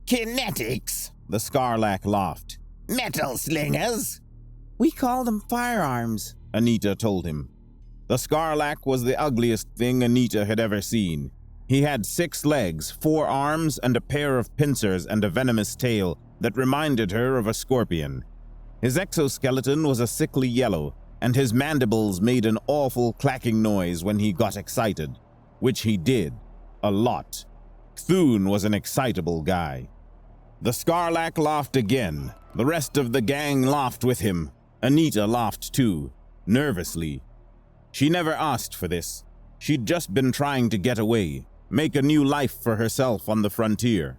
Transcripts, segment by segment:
Kinetics, the Scarlack laughed. Metal slingers. We call them firearms, Anita told him. The Scarlack was the ugliest thing Anita had ever seen. He had 6 legs, 4 arms, and a pair of pincers and a venomous tail that reminded her of a scorpion. His exoskeleton was a sickly yellow, and his mandibles made an awful clacking noise when he got excited, which he did, a lot. Cthulhu was an excitable guy. The Scarlack laughed again. The rest of the gang laughed with him. Anita laughed too, nervously. She never asked for this. She'd just been trying to get away, make a new life for herself on the frontier.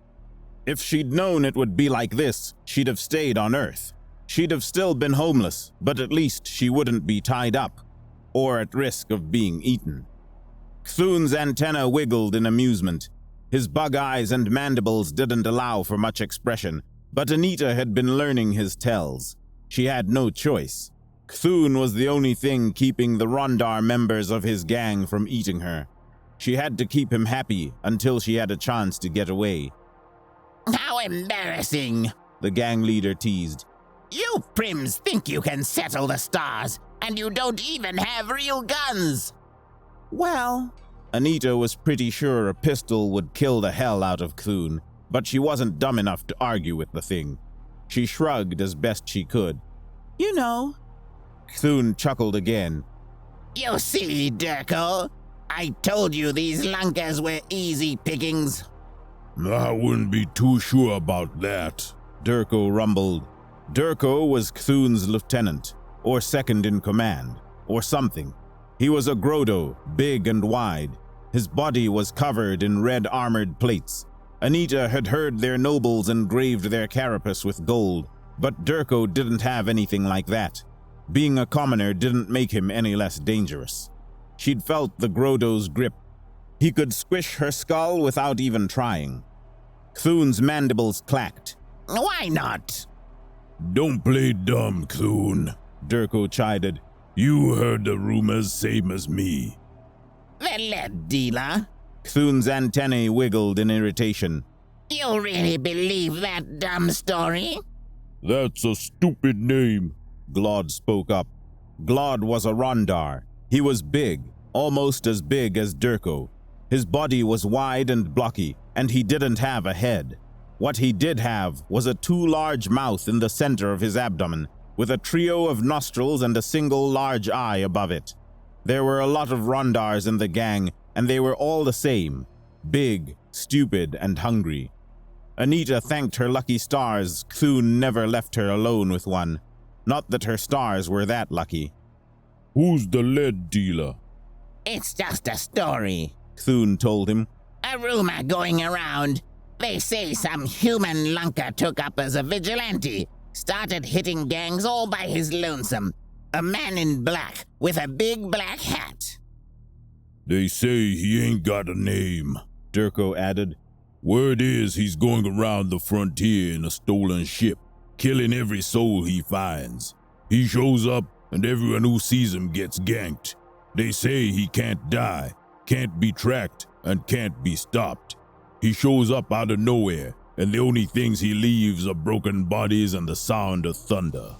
If she'd known it would be like this, she'd have stayed on Earth. She'd have still been homeless, but at least she wouldn't be tied up, or at risk of being eaten. Cthulhu's antenna wiggled in amusement. His bug eyes and mandibles didn't allow for much expression, but Anita had been learning his tells. She had no choice. Cthulhu was the only thing keeping the Rondar members of his gang from eating her. She had to keep him happy until she had a chance to get away. How embarrassing, the gang leader teased. You prims think you can settle the stars, and you don't even have real guns. Well, Anita was pretty sure a pistol would kill the hell out of Cthulhu, but she wasn't dumb enough to argue with the thing. She shrugged as best she could. You know. Cthulhu chuckled again. You see, Durko, I told you these lunkers were easy pickings. I wouldn't be too sure about that, Durko rumbled. Durko was Cthulhu's lieutenant, or second in command, or something. He was a Grodo, big and wide. His body was covered in red armored plates. Anita had heard their nobles engraved their carapace with gold, but Durko didn't have anything like that. Being a commoner didn't make him any less dangerous. She'd felt the Grodo's grip. He could squish her skull without even trying. Cthulhu's mandibles clacked. Why not? Don't play dumb, Cthulhu, Durko chided. You heard the rumors same as me. Then let dealer. Cthulhu's antennae wiggled in irritation. You really believe that dumb story? That's a stupid name, Glod spoke up. Glod was a Rondar. He was big, almost as big as Durko. His body was wide and blocky, and he didn't have a head. What he did have was a too large mouth in the center of his abdomen, with a trio of nostrils and a single large eye above it. There were a lot of Rondars in the gang, and they were all the same, big, stupid, and hungry. Anita thanked her lucky stars Cthulhu never left her alone with one. Not that her stars were that lucky. Who's the lead dealer? It's just a story, Cthulhu told him. A rumor going around. They say some human lunker took up as a vigilante, started hitting gangs all by his lonesome. A man in black with a big black hat. They say he ain't got a name, Durko added. Word is he's going around the frontier in a stolen ship, killing every soul he finds. He shows up and everyone who sees him gets ganked. They say he can't die, can't be tracked, and can't be stopped. He shows up out of nowhere, and the only things he leaves are broken bodies and the sound of thunder.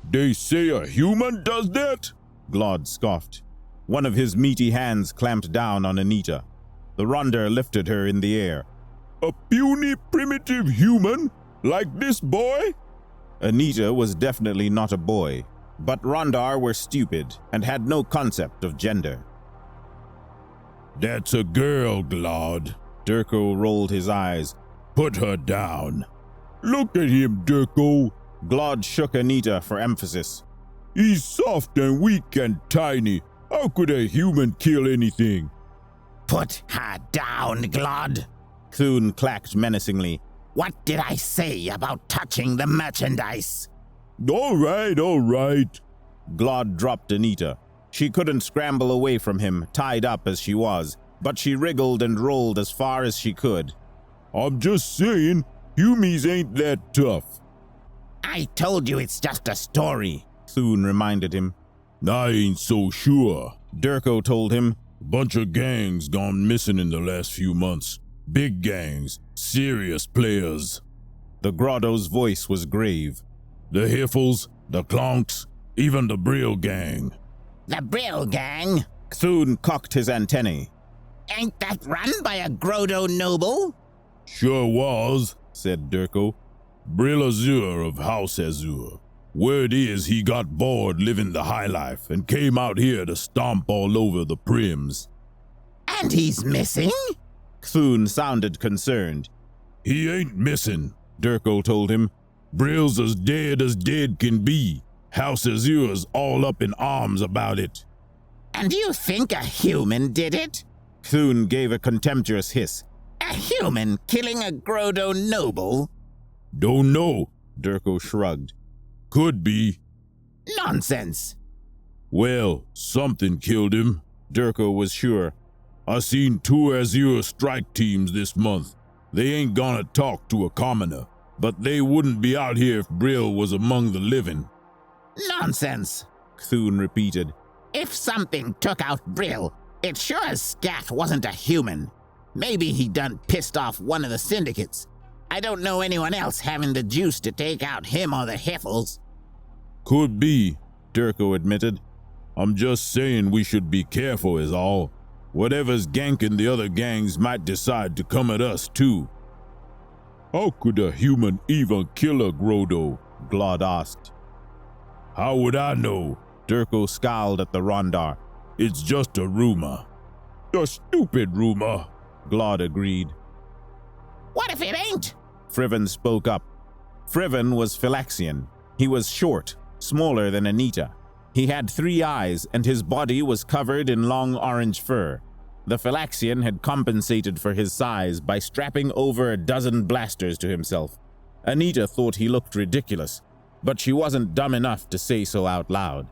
They say a human does that? Glod scoffed. One of his meaty hands clamped down on Anita. The Rondar lifted her in the air. A puny primitive human? Like this boy? Anita was definitely not a boy, but Rondar were stupid and had no concept of gender. That's a girl, Glod. Durko rolled his eyes. Put her down. Look at him, Durko. Glod shook Anita for emphasis. He's soft and weak and tiny. How could a human kill anything? Put her down, Glod. Cthulhu clacked menacingly. What did I say about touching the merchandise? All right. Glod dropped Anita. She couldn't scramble away from him, tied up as she was, but she wriggled and rolled as far as she could. I'm just saying, humies ain't that tough. I told you it's just a story, Cthulhu reminded him. I ain't so sure, Durko told him. A bunch of gangs gone missing in the last few months. Big gangs, serious players. The grotto's voice was grave. The Hiffles, the Clonks, even the Brill gang. The Brill gang? Cthulhu cocked his antennae. Ain't that run by a Grotto noble? Sure was, said Durko. Brill Azure of House Azure. Word is he got bored living the high life and came out here to stomp all over the Prims. And he's missing? Cthulhu sounded concerned. He ain't missing, Durko told him. Brill's as dead can be. House Azure's all up in arms about it. And you think a human did it? Cthulhu gave a contemptuous hiss. A human killing a Grotto noble? Don't know, Durko shrugged. Could be. Nonsense. Well, something killed him, Durko was sure. I seen 2 Azure strike teams this month. They ain't gonna talk to a commoner, but they wouldn't be out here if Brill was among the living. Nonsense, Cthulhu repeated. If something took out Brill, it sure as scat wasn't a human. Maybe he done pissed off one of the syndicates. I don't know anyone else having the juice to take out him or the Hiffles. Could be, Durko admitted. I'm just saying we should be careful is all. Whatever's ganking the other gangs might decide to come at us too. How could a human even kill a Grotto? Glod asked. How would I know? Durko scowled at the Rondar. It's just a rumor. A stupid rumor, Glod agreed. What if it ain't? Friven spoke up. Friven was Phylaxian. He was short, smaller than Anita. He had 3 eyes, and his body was covered in long orange fur. The Phylaxian had compensated for his size by strapping over a dozen blasters to himself. Anita thought he looked ridiculous, but she wasn't dumb enough to say so out loud.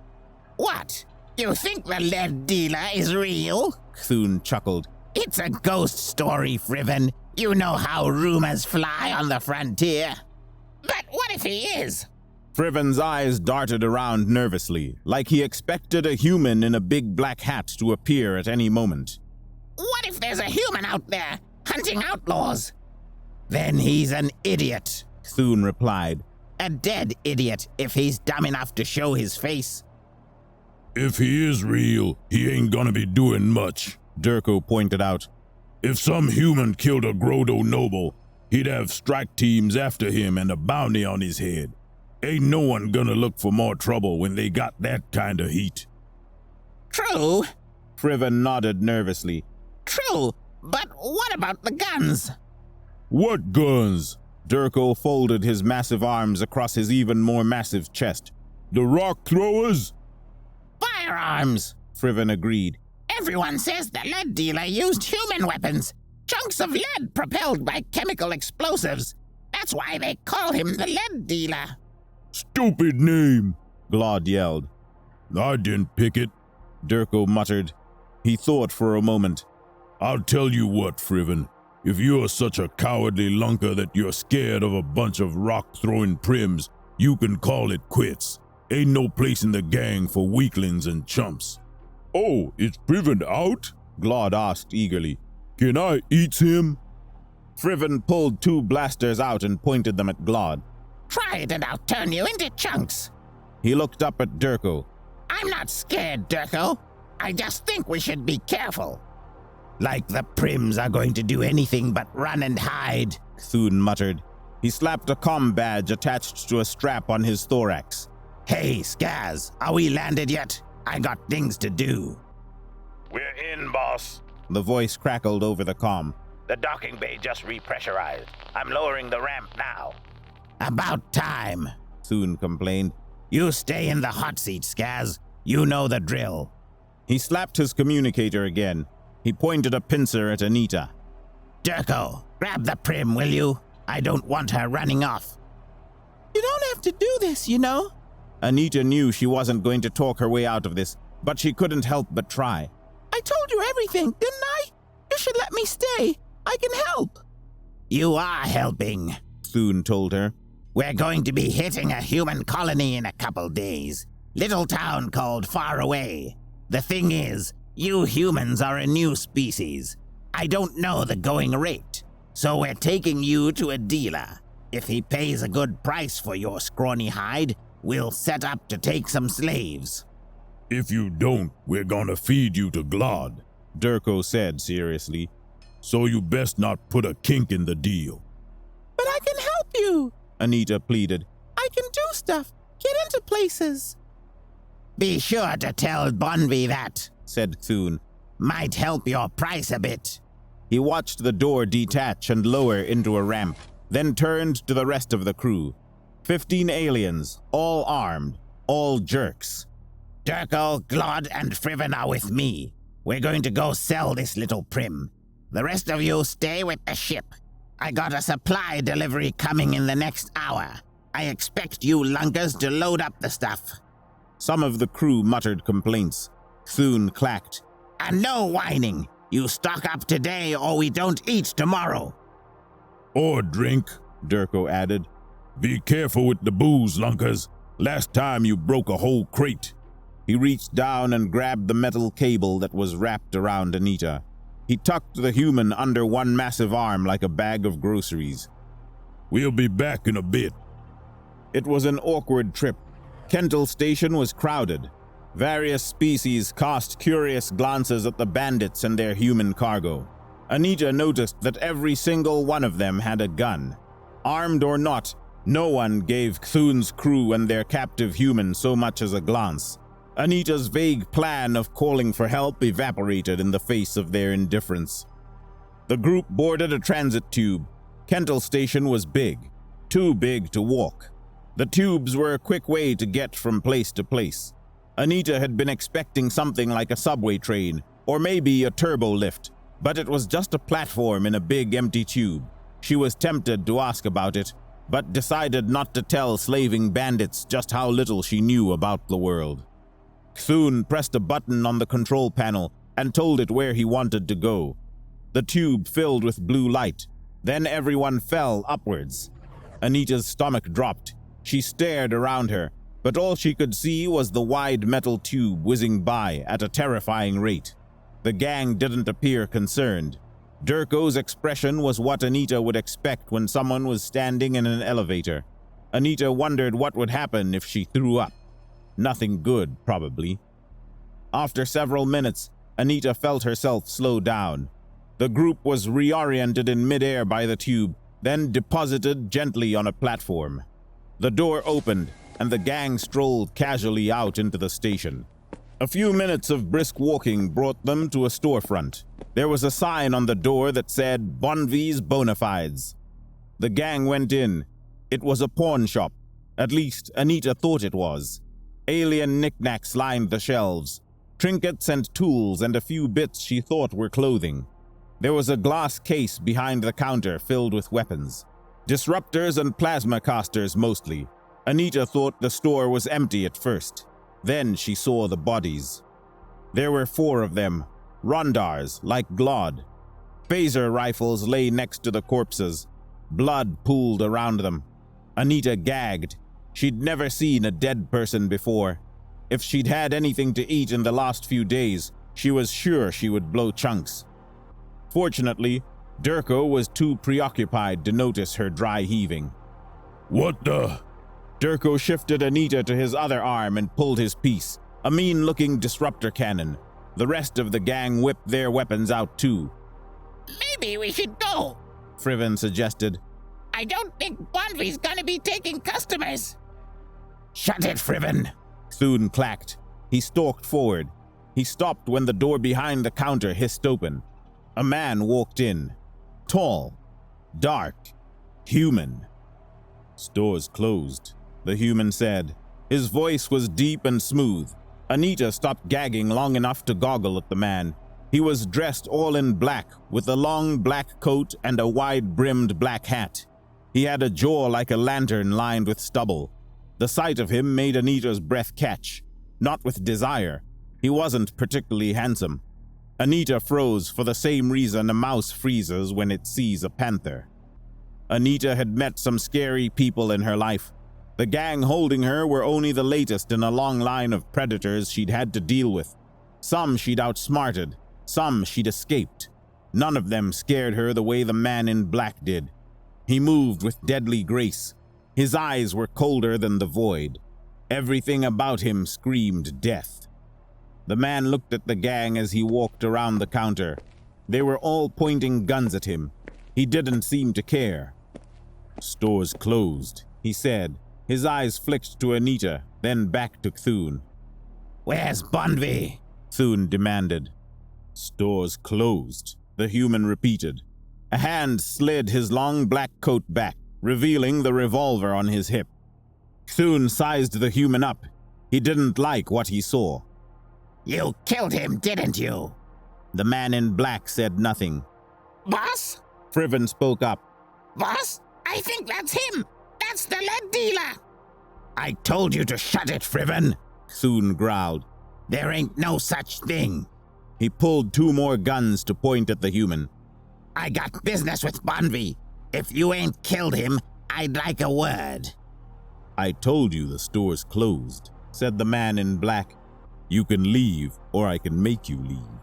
What? You think the lead dealer is real? Cthulhu chuckled. It's a ghost story, Friven. You know how rumors fly on the frontier. But what if he is? Friven's eyes darted around nervously, like he expected a human in a big black hat to appear at any moment. What if there's a human out there hunting outlaws? Then he's an idiot, Cthulhu replied. A dead idiot if he's dumb enough to show his face. If he is real, he ain't gonna be doing much, Durko pointed out. If some human killed a Grotto noble, he'd have strike teams after him and a bounty on his head. Ain't no one gonna look for more trouble when they got that kind of heat. True. Friven nodded nervously. True, but what about the guns? What guns? Durko folded his massive arms across his even more massive chest. The rock throwers? Firearms, Friven agreed. Everyone says the lead dealer used human weapons. Chunks of lead propelled by chemical explosives. That's why they call him the lead dealer. Stupid name, Glod yelled. I didn't pick it, Durko muttered. He thought for a moment. I'll tell you what, Friven. If you're such a cowardly lunker that you're scared of a bunch of rock-throwing prims, you can call it quits. Ain't no place in the gang for weaklings and chumps. Oh, is Friven out? Glod asked eagerly. Can I eat him? Friven pulled 2 blasters out and pointed them at Glod. Try it and I'll turn you into chunks. He looked up at Durko. I'm not scared, Durko. I just think we should be careful. Like the Prims are going to do anything but run and hide, Cthulhu muttered. He slapped a comm badge attached to a strap on his thorax. Hey, Skaz, are we landed yet? I got things to do. We're in, boss. The voice crackled over the comm. The docking bay just repressurized. I'm lowering the ramp now. About time, Cthulhu complained. You stay in the hot seat, Skaz. You know the drill. He slapped his communicator again. He pointed a pincer at Anita. Durko, grab the Prim, will you? I don't want her running off. You don't have to do this, you know. Anita knew she wasn't going to talk her way out of this, but she couldn't help but try. I told you everything, didn't I? You should let me stay. I can help. You are helping, Thune told her. We're going to be hitting a human colony in a couple days. Little town called Far Away. The thing is, you humans are a new species. I don't know the going rate. So we're taking you to a dealer. If he pays a good price for your scrawny hide, we'll set up to take some slaves. If you don't, we're gonna feed you to Glod, Durko said seriously. so you best not put a kink in the deal. But I can help you. Anita pleaded. I can do stuff. Get into places. Be sure to tell Bonvi that, Said Thune. might help your price a bit. He watched the door detach and lower into a ramp, then turned to the rest of the crew. 15 aliens, all armed, all jerks. Durko, Glod, and Friven are with me. We're going to go sell this little prim. The rest of you stay with the ship. I got a supply delivery coming in the next hour. I expect you lunkers to load up the stuff. Some of the crew muttered complaints. Thune clacked. And no whining. You stock up today or we don't eat tomorrow. Or drink, Durko added. be careful with the booze, lunkers. Last time you broke a whole crate. He reached down and grabbed the metal cable that was wrapped around Anita. He tucked the human under one massive arm like a bag of groceries. We'll be back in a bit. It was an awkward trip. Kentel Station was crowded. Various species cast curious glances at the bandits and their human cargo. Anita noticed that every single one of them had a gun. Armed or not, no one gave Cthune's crew and their captive human so much as a glance. Anita's vague plan of calling for help evaporated in the face of their indifference. The group boarded a transit tube. Kentel Station was big, too big to walk. The tubes were a quick way to get from place to place. Anita had been expecting something like a subway train, or maybe a turbo lift, but it was just a platform in a big empty tube. She was tempted to ask about it, but decided not to tell slaving bandits just how little she knew about the world. Cthulhu pressed a button on the control panel and told it where he wanted to go. The tube filled with blue light. Then everyone fell upwards. Anita's stomach dropped. She stared around her, but all she could see was the wide metal tube whizzing by at a terrifying rate. The gang didn't appear concerned. Durko's expression was what Anita would expect when someone was standing in an elevator. Anita wondered what would happen if she threw up. Nothing good, probably. After several minutes, Anita felt herself slow down. The group was reoriented in midair by the tube, then deposited gently on a platform. The door opened, and the gang strolled casually out into the station. A few minutes of brisk walking brought them to a storefront. There was a sign on the door that said, Bonvi's Bonafides. The gang went in. It was a pawn shop. At least, Anita thought it was. Alien knickknacks lined the shelves. Trinkets and tools and a few bits she thought were clothing. There was a glass case behind the counter filled with weapons. Disruptors and plasma casters mostly. Anita thought the store was empty at first. Then she saw the bodies. There were 4 of them, Rondars like Glod. Phaser rifles lay next to the corpses. Blood pooled around them. Anita gagged. She'd never seen a dead person before. If she'd had anything to eat in the last few days, she was sure she would blow chunks. Fortunately, Durko was too preoccupied to notice her dry heaving. What the? Durko shifted Anita to his other arm and pulled his piece, a mean-looking disruptor cannon. The rest of the gang whipped their weapons out too. Maybe we should go, Friven suggested. I don't think Bonvi's gonna be taking customers. Shut it, Friven. Thune clacked. He stalked forward. He stopped when the door behind the counter hissed open. A man walked in. Tall. Dark. Human. Store's closed, the human said. His voice was deep and smooth. Anita stopped gagging long enough to goggle at the man. He was dressed all in black, with a long black coat and a wide-brimmed black hat. He had a jaw like a lantern lined with stubble. The sight of him made Anita's breath catch. Not with desire. He wasn't particularly handsome. Anita froze for the same reason a mouse freezes when it sees a panther. Anita had met some scary people in her life. The gang holding her were only the latest in a long line of predators she'd had to deal with. Some she'd outsmarted, some she'd escaped. None of them scared her the way the man in black did. He moved with deadly grace. His eyes were colder than the void. Everything about him screamed death. The man looked at the gang as he walked around the counter. They were all pointing guns at him. He didn't seem to care. "Store's closed," he said. His eyes flicked to Anita, then back to Cthulhu. Where's Bonvi? Thune demanded. "Store's closed," the human repeated. A hand slid his long black coat back, revealing the revolver on his hip. Thune sized the human up. He didn't like what he saw. You killed him, didn't you? The man in black said nothing. Boss? Friven spoke up. Boss? I think that's him. That's the lead dealer. I told you to shut it, Friven, Thune growled. There ain't no such thing. He pulled 2 more guns to point at the human. I got business with Bonvi. If you ain't killed him, I'd like a word. "I told you the store's closed," said the man in black. "You can leave, or I can make you leave."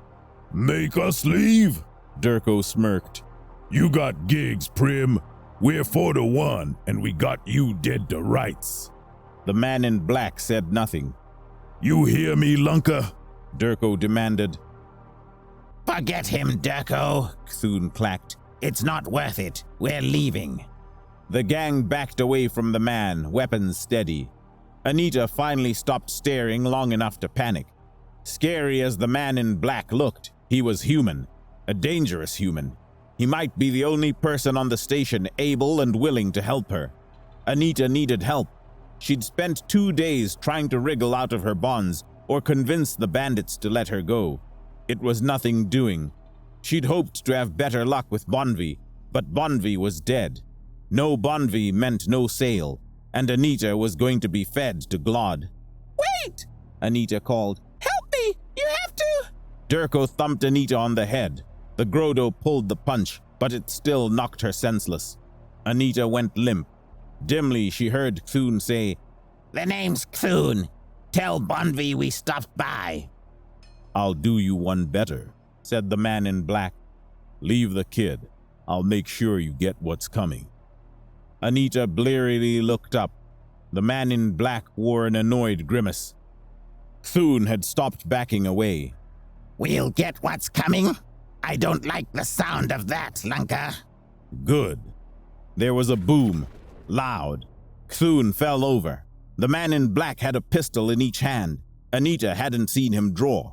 Make us leave? Durko smirked. You got gigs, Prim. We're 4-1, and we got you dead to rights. The man in black said nothing. You hear me, Lunka? Durko demanded. Forget him, Durko, Cthulhu clacked. It's not worth it. We're leaving. The gang backed away from the man, weapons steady. Anita finally stopped staring long enough to panic. Scary as the man in black looked, he was human, a dangerous human. He might be the only person on the station able and willing to help her. Anita needed help. She'd spent 2 days trying to wriggle out of her bonds or convince the bandits to let her go. It was nothing doing. She'd hoped to have better luck with Bonvi, but Bonvi was dead. No Bonvi meant no sale, and Anita was going to be fed to Glod. Wait! Anita called. Help me! You have to! Durko thumped Anita on the head. The Grodo pulled the punch, but it still knocked her senseless. Anita went limp. Dimly, she heard Cthulhu say, The name's Cthulhu. Tell Bonvi we stopped by. I'll do you one better, said the man in black. Leave the kid. I'll make sure you get what's coming. Anita blearily looked up. The man in black wore an annoyed grimace. Cthulhu had stopped backing away. We'll get what's coming? I don't like the sound of that, Lunka. Good. There was a boom. Loud. Cthulhu fell over. The man in black had a pistol in each hand. Anita hadn't seen him draw.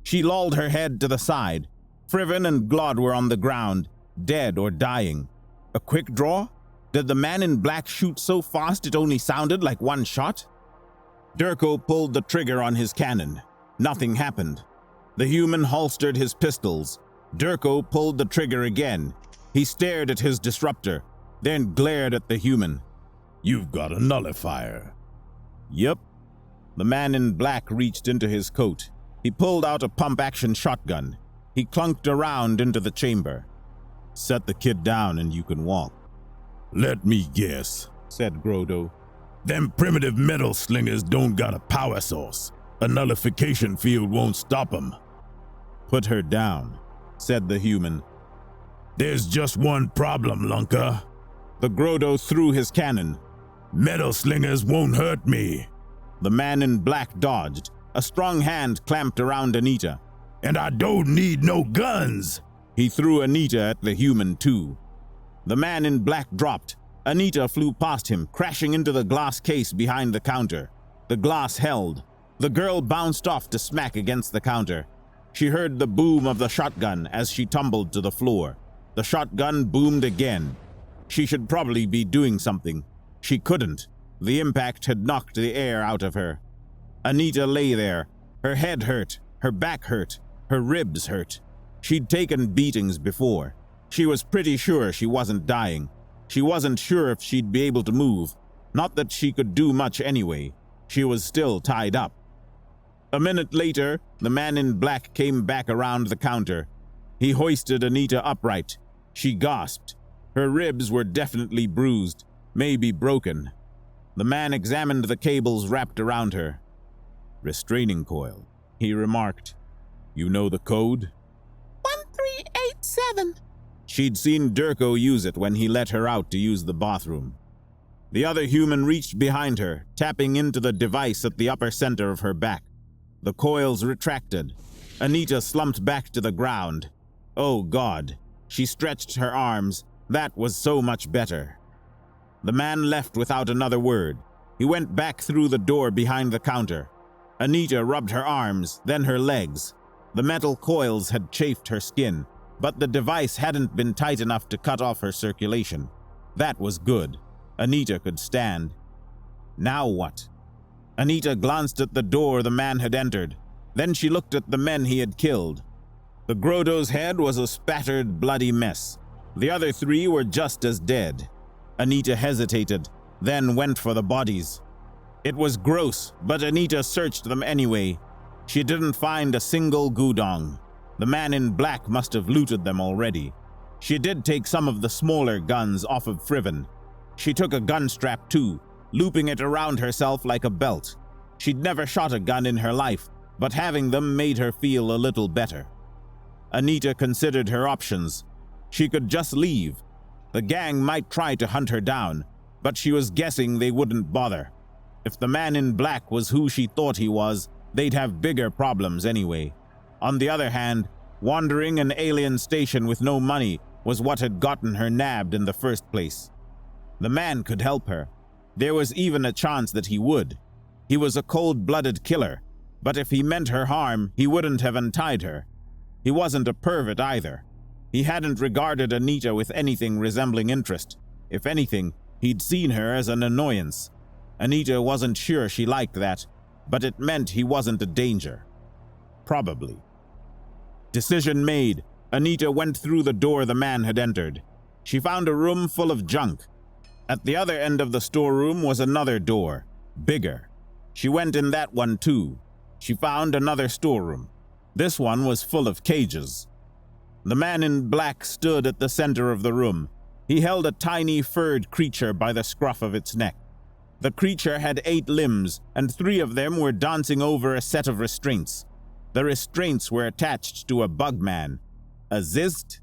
She lolled her head to the side. Friven and Glod were on the ground, dead or dying. A quick draw? Did the man in black shoot so fast it only sounded like one shot? Durko pulled the trigger on his cannon. Nothing happened. The human holstered his pistols. Durko pulled the trigger again. He stared at his disruptor, then glared at the human. You've got a nullifier. Yep. The man in black reached into his coat. He pulled out a pump-action shotgun. He clunked around into the chamber. Set the kid down and you can walk. Let me guess, said Grodo. Them primitive metal slingers don't got a power source. A nullification field won't stop 'em. Put her down, said the human. There's just one problem, Lunka. The Grodo threw his cannon. Metal slingers won't hurt me. The man in black dodged. A strong hand clamped around Anita. And I don't need no guns. He threw Anita at the human too. The man in black dropped. Anita flew past him, crashing into the glass case behind the counter. The glass held. The girl bounced off to smack against the counter. She heard the boom of the shotgun as she tumbled to the floor. The shotgun boomed again. She should probably be doing something. She couldn't. The impact had knocked the air out of her. Anita lay there. Her head hurt. Her back hurt. Her ribs hurt. She'd taken beatings before. She was pretty sure she wasn't dying. She wasn't sure if she'd be able to move. Not that she could do much anyway. She was still tied up. A minute later, the man in black came back around the counter. He hoisted Anita upright. She gasped. Her ribs were definitely bruised, maybe broken. The man examined the cables wrapped around her. Restraining coil, he remarked. You know the code? 138 7. She'd seen Durko use it when he let her out to use the bathroom. The other human reached behind her, tapping into the device at the upper center of her back. The coils retracted. Anita slumped back to the ground. Oh God. She stretched her arms. That was so much better. The man left without another word. He went back through the door behind the counter. Anita rubbed her arms, then her legs. The metal coils had chafed her skin, but the device hadn't been tight enough to cut off her circulation. That was good. Anita could stand. Now what? Anita glanced at the door the man had entered. Then she looked at the men he had killed. The Grotto's head was a spattered, bloody mess. The other 3 were just as dead. Anita hesitated, then went for the bodies. It was gross, but Anita searched them anyway. She didn't find a single gudong. The man in black must have looted them already. She did take some of the smaller guns off of Friven. She took a gun strap too, looping it around herself like a belt. She'd never shot a gun in her life, but having them made her feel a little better. Anita considered her options. She could just leave. The gang might try to hunt her down, but she was guessing they wouldn't bother. If the man in black was who she thought he was, they'd have bigger problems anyway. On the other hand, wandering an alien station with no money was what had gotten her nabbed in the first place. The man could help her. There was even a chance that he would. He was a cold-blooded killer, but if he meant her harm, he wouldn't have untied her. He wasn't a pervert either. He hadn't regarded Anita with anything resembling interest. If anything, he'd seen her as an annoyance. Anita wasn't sure she liked that, but it meant he wasn't a danger. Probably. Decision made, Anita went through the door the man had entered. She found a room full of junk. At the other end of the storeroom was another door, bigger. She went in that one too. She found another storeroom. This one was full of cages. The man in black stood at the center of the room. He held a tiny furred creature by the scruff of its neck. The creature had 8 limbs, and 3 of them were dancing over a set of restraints. The restraints were attached to a bugman. A Zist?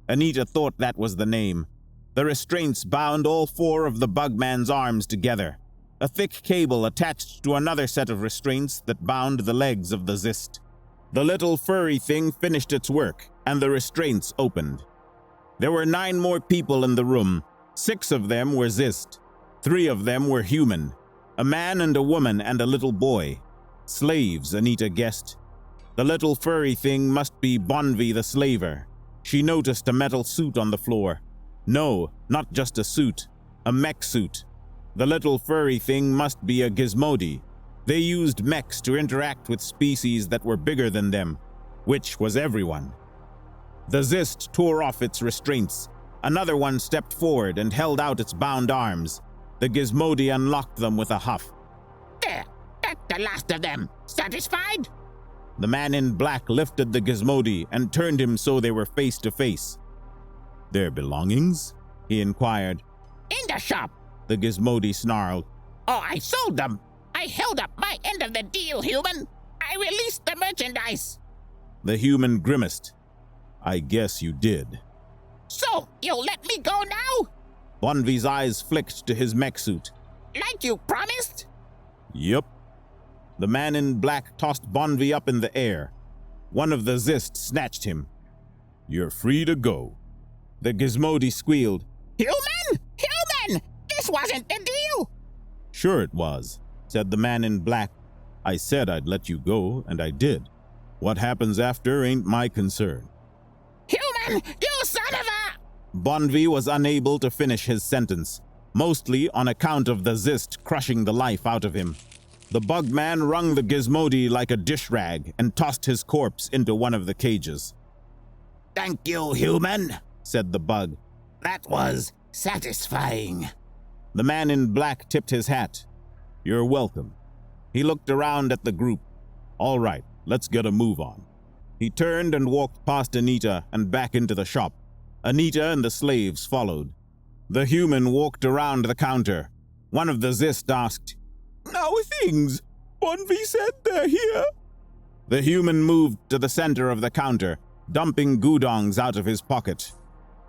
Anita thought that was the name. The restraints bound all 4 of the bugman's arms together. A thick cable attached to another set of restraints that bound the legs of the Zist. The little furry thing finished its work, and the restraints opened. There were 9 more people in the room. 6 of them were Zist. 3 of them were human. A man and a woman and a little boy. Slaves, Anita guessed. The little furry thing must be Bonvi the slaver. She noticed a metal suit on the floor. No, not just a suit. A mech suit. The little furry thing must be a gizmodi. They used mechs to interact with species that were bigger than them, which was everyone. The Zist tore off its restraints. Another one stepped forward and held out its bound arms. The gizmodi unlocked them with a huff. There, that's the last of them. Satisfied? The man in black lifted the gizmodi and turned him so they were face to face. Their belongings? He inquired. In the shop. The gizmodi snarled. Oh, I sold them. I held up my end of the deal, human. I released the merchandise. The human grimaced. I guess you did. So, you'll let me go now? Bonvi's eyes flicked to his mech suit. Like you promised? Yup. The man in black tossed Bonvi up in the air. One of the Zist snatched him. You're free to go. The gizmodi squealed. Human! Human! This wasn't the deal! Sure it was, said the man in black. I said I'd let you go, and I did. What happens after ain't my concern. Human! You son of a... Bonvi was unable to finish his sentence, mostly on account of the Zist crushing the life out of him. The bugman wrung the gizmodi like a dish rag and tossed his corpse into one of the cages. Thank you, human, said the bug. That was satisfying. The man in black tipped his hat. You're welcome. He looked around at the group. All right, let's get a move on. He turned and walked past Anita and back into the shop. Anita and the slaves followed. The human walked around the counter. One of the Zist asked, How are things? Bonvi said they're here. The human moved to the center of the counter. dumping gudongs out of his pocket.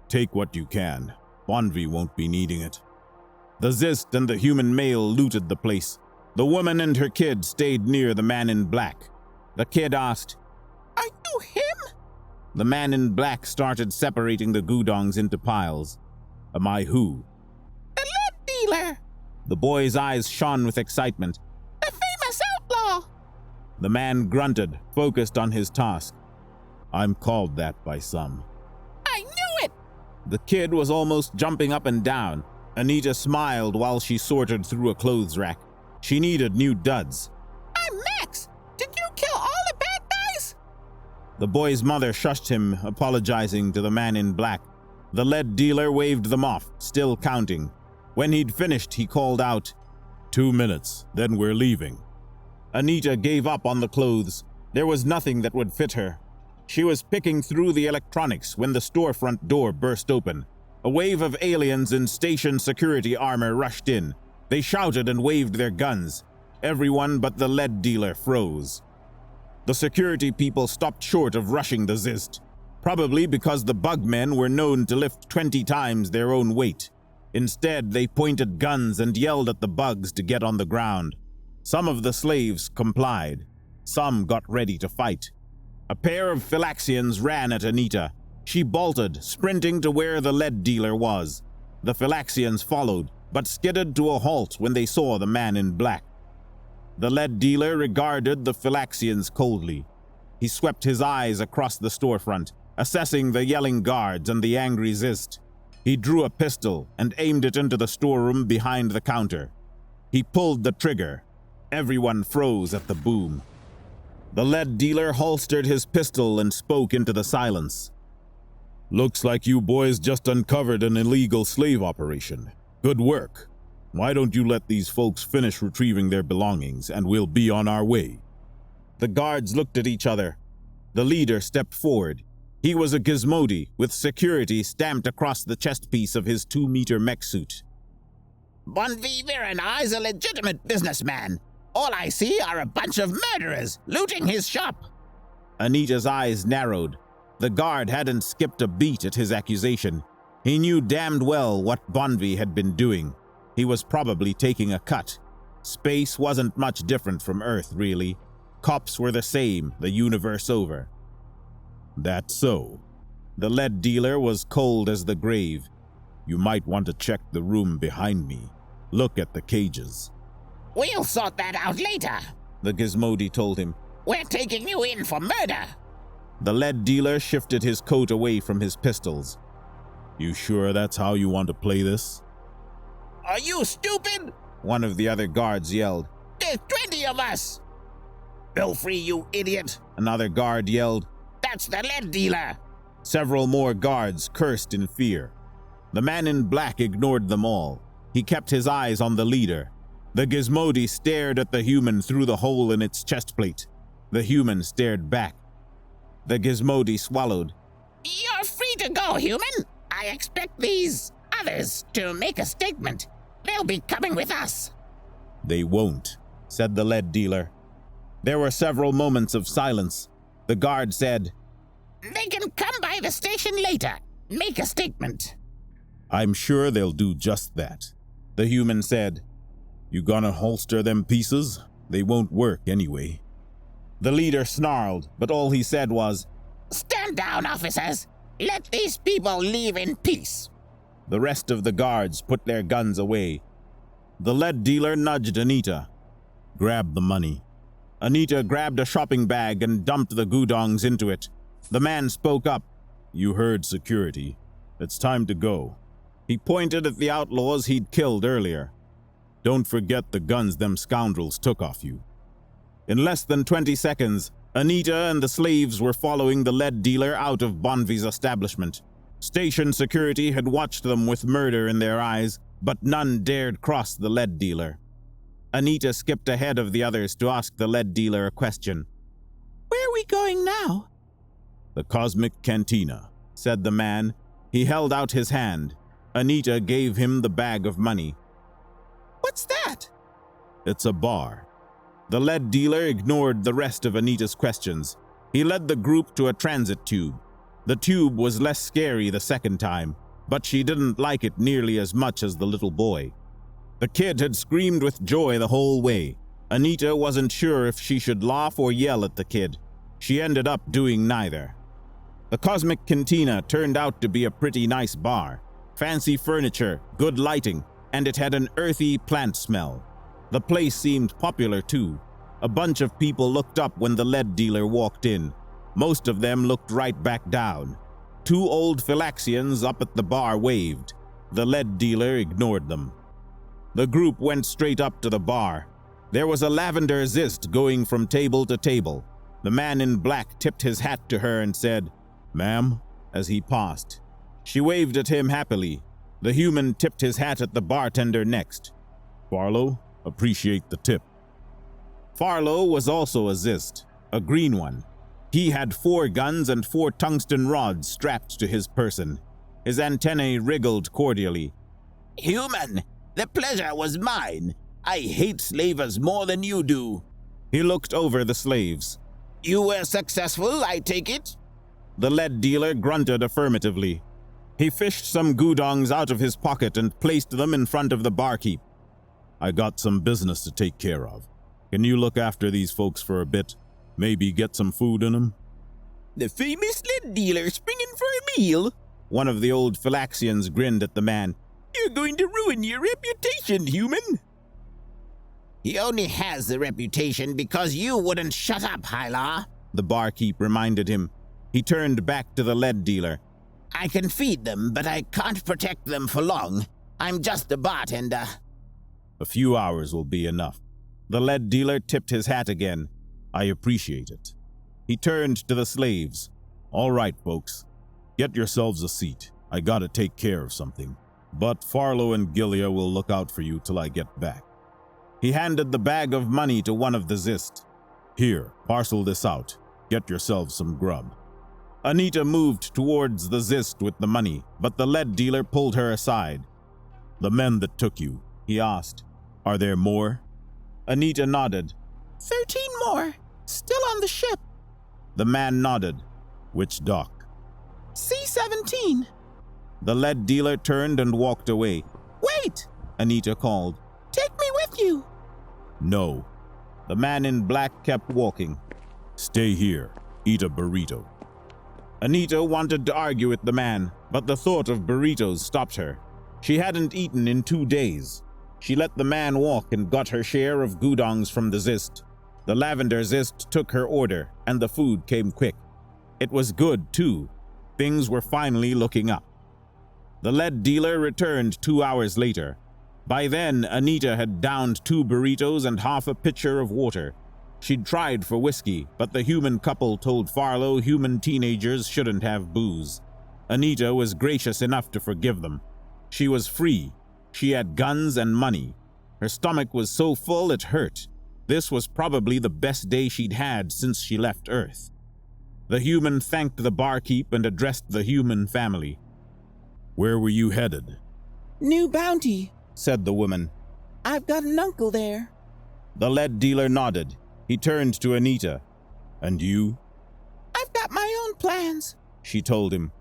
Take what you can. Bonvi won't be needing it. The Zist and the human male looted the place. The woman and her kid stayed near the man in black. The kid asked, Are you him? The man in black started separating the gudongs into piles. Am I who? The lead dealer. The boy's eyes shone with excitement. The famous outlaw. The man grunted, focused on his task. I'm called that by some. I knew it. The kid was almost jumping up and down. Anita smiled while she sorted through a clothes rack. She needed new duds. I'm Max. Did you kill all the bad guys? The boy's mother shushed him, apologizing to the man in black. The lead dealer waved them off, still counting. When he'd finished, he called out, 2 minutes, then we're leaving. Anita gave up on the clothes. There was nothing that would fit her. She was picking through the electronics when the storefront door burst open. A wave of aliens in station security armor rushed in. They shouted and waved their guns. Everyone but the lead dealer froze. The security people stopped short of rushing the Zist, probably because the bug men were known to lift 20 times their own weight. Instead, they pointed guns and yelled at the bugs to get on the ground. Some of the slaves complied. Some got ready to fight. A pair of Phylaxians ran at Anita. She bolted, sprinting to where the lead dealer was. The Phylaxians followed, but skidded to a halt when they saw the man in black. The lead dealer regarded the Phylaxians coldly. He swept his eyes across the storefront, assessing the yelling guards and the angry Zist. He drew a pistol and aimed it into the storeroom behind the counter. He pulled the trigger. Everyone froze at the boom. The lead dealer holstered his pistol and spoke into the silence. Looks like you boys just uncovered an illegal slave operation. Good work. Why don't you let these folks finish retrieving their belongings and we'll be on our way? The guards looked at each other. The leader stepped forward. He was a gizmodi with security stamped across the chest piece of his 2-meter mech suit. Bonvi Virana is a legitimate businessman. All I see are a bunch of murderers looting his shop. Anita's eyes narrowed. The guard hadn't skipped a beat at his accusation. He knew damned well what Bonvi had been doing. He was probably taking a cut. Space wasn't much different from Earth, really. Cops were the same, the universe over. That's so. The lead dealer was cold as the grave. You might want to check the room behind me. Look at the cages. We'll sort that out later, the gizmodi told him. We're taking you in for murder. The lead dealer shifted his coat away from his pistols. You sure that's how you want to play this? Are you stupid? One of the other guards yelled. There's 20 of us. Bill free, you idiot. Another guard yelled. That's the lead dealer. Several more guards cursed in fear. The man in black ignored them all. He kept his eyes on the leader. The gizmodi stared at the human through the hole in its chest plate. The human stared back. The gizmodi swallowed. You're free to go, human. I expect these others to make a statement. They'll be coming with us. They won't, said the lead dealer. There were several moments of silence. The guard said, They can come by the station later. Make a statement. I'm sure they'll do just that. The human said, You gonna holster them pieces? They won't work anyway. The leader snarled, but all he said was, Stand down, officers. Let these people leave in peace. The rest of the guards put their guns away. The lead dealer nudged Anita. Grab the money. Anita grabbed a shopping bag and dumped the gudongs into it. The man spoke up. You heard security. It's time to go. He pointed at the outlaws he'd killed earlier. Don't forget the guns them scoundrels took off you. In less than 20 seconds, Anita and the slaves were following the lead dealer out of Bonvi's establishment. Station security had watched them with murder in their eyes, but none dared cross the lead dealer. Anita skipped ahead of the others to ask the lead dealer a question. Where are we going now? The Cosmic Cantina, said the man. He held out his hand. Anita gave him the bag of money. What's that? It's a bar. The lead dealer ignored the rest of Anita's questions. He led the group to a transit tube. The tube was less scary the second time, but she didn't like it nearly as much as the little boy. The kid had screamed with joy the whole way. Anita wasn't sure if she should laugh or yell at the kid. She ended up doing neither. The Cosmic Cantina turned out to be a pretty nice bar. Fancy furniture, good lighting, and it had an earthy plant smell. The place seemed popular too. A bunch of people looked up when the lead dealer walked in. Most of them looked right back down. 2 old Philaxians up at the bar waved. The lead dealer ignored them. The group went straight up to the bar. There was a lavender zist going from table to table. The man in black tipped his hat to her and said, "Ma'am," as he passed. She waved at him happily. The human tipped his hat at the bartender next. "Farlow, appreciate the tip." Farlow was also a zist, a green one. He had 4 guns and 4 tungsten rods strapped to his person. His antennae wriggled cordially. Human, the pleasure was mine. I hate slavers more than you do. He looked over the slaves. You were successful, I take it? The lead dealer grunted affirmatively. He fished some gudongs out of his pocket and placed them in front of the barkeep. "I got some business to take care of. Can you look after these folks for a bit? Maybe get some food in them?" The famous lead dealer springing for a meal. One of the old Philaxians grinned at the man. You're going to ruin your reputation, human. He only has the reputation because you wouldn't shut up, Hylar. The barkeep reminded him. He turned back to the lead dealer. I can feed them, but I can't protect them for long. I'm just a bartender. "A few hours will be enough." The lead dealer tipped his hat again. "I appreciate it." He turned to the slaves. "All right, folks. Get yourselves a seat. I gotta take care of something. But Farlow and Gilia will look out for you till I get back." He handed the bag of money to one of the Zist. "Here, parcel this out. Get yourselves some grub." Anita moved towards the Zist with the money, but the lead dealer pulled her aside. "The men that took you," he asked, "are there more?" Anita nodded. 13 more. Still on the ship. The man nodded. "Which dock?" C-17. The lead dealer turned and walked away. Wait! Anita called. Take me with you. "No." The man in black kept walking. "Stay here. Eat a burrito." Anita wanted to argue with the man, but the thought of burritos stopped her. She hadn't eaten in 2 days. She let the man walk and got her share of gudongs from the Zist. The lavender Zist took her order, and the food came quick. It was good, too. Things were finally looking up. The lead dealer returned 2 hours later. By then, Anita had downed 2 burritos and half a pitcher of water. She'd tried for whiskey, but the human couple told Farlow human teenagers shouldn't have booze. Anita was gracious enough to forgive them. She was free. She had guns and money. Her stomach was so full it hurt. This was probably the best day she'd had since she left Earth. The human thanked the barkeep and addressed the human family. "Where were you headed?" New Bounty, said the woman. I've got an uncle there. The lead dealer nodded. He turned to Anita. "And you?" I've got my own plans, she told him.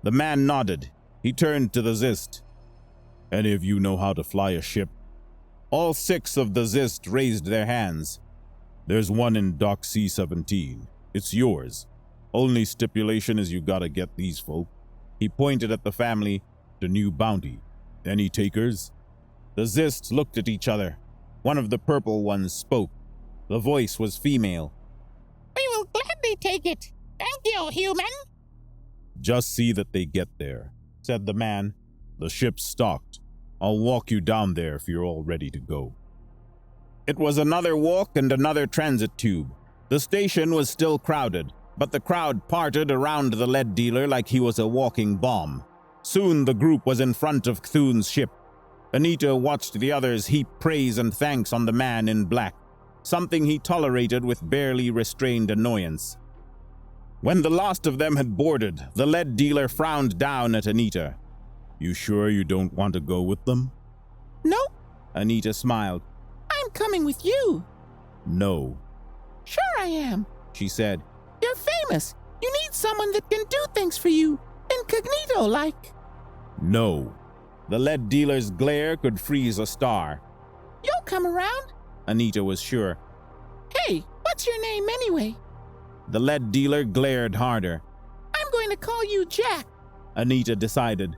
The man nodded. He turned to the Zist. "Any of you know how to fly a ship?" All 6 of the Zist raised their hands. "There's one in Dock C-17. It's yours. Only stipulation is you gotta get these folk." He pointed at the family. "The New Bounty. Any takers?" The Zists looked at each other. One of the purple ones spoke. The voice was female. We will gladly take it. Thank you, human. "Just see that they get there," said the man. "The ship's stocked. I'll walk you down there if you're all ready to go." It was another walk and another transit tube. The station was still crowded, but the crowd parted around the lead dealer like he was a walking bomb. Soon the group was in front of Cthulhu's ship. Anita watched the others heap praise and thanks on the man in black, something he tolerated with barely restrained annoyance. When the last of them had boarded, the lead dealer frowned down at Anita. "You sure you don't want to go with them?" Nope. Anita smiled. I'm coming with you. "No," Sure I am, she said. You're famous. famous. You need someone that can do things for you, incognito-like. No. The lead dealer's glare could freeze a star. You'll come around. Anita was sure. Hey, what's your name anyway? The lead dealer glared harder. I'm going to call you Jack. Anita decided.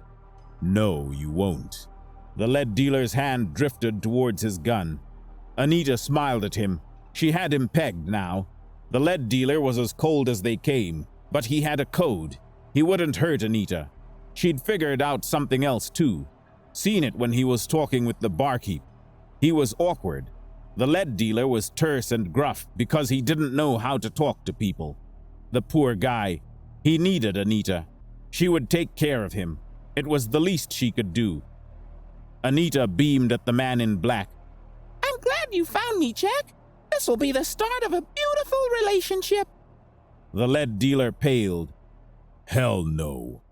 No, you won't. The lead dealer's hand drifted towards his gun. Anita smiled at him. She had him pegged now. The lead dealer was as cold as they came, but he had a code. He wouldn't hurt Anita. She'd figured out something else too. Seen it when he was talking with the barkeep. He was awkward. The lead dealer was terse and gruff because he didn't know how to talk to people. The poor guy. He needed Anita. She would take care of him. It was the least she could do. Anita beamed at the man in black. I'm glad you found me, Jack. This will be the start of a beautiful relationship. The lead dealer paled. Hell no.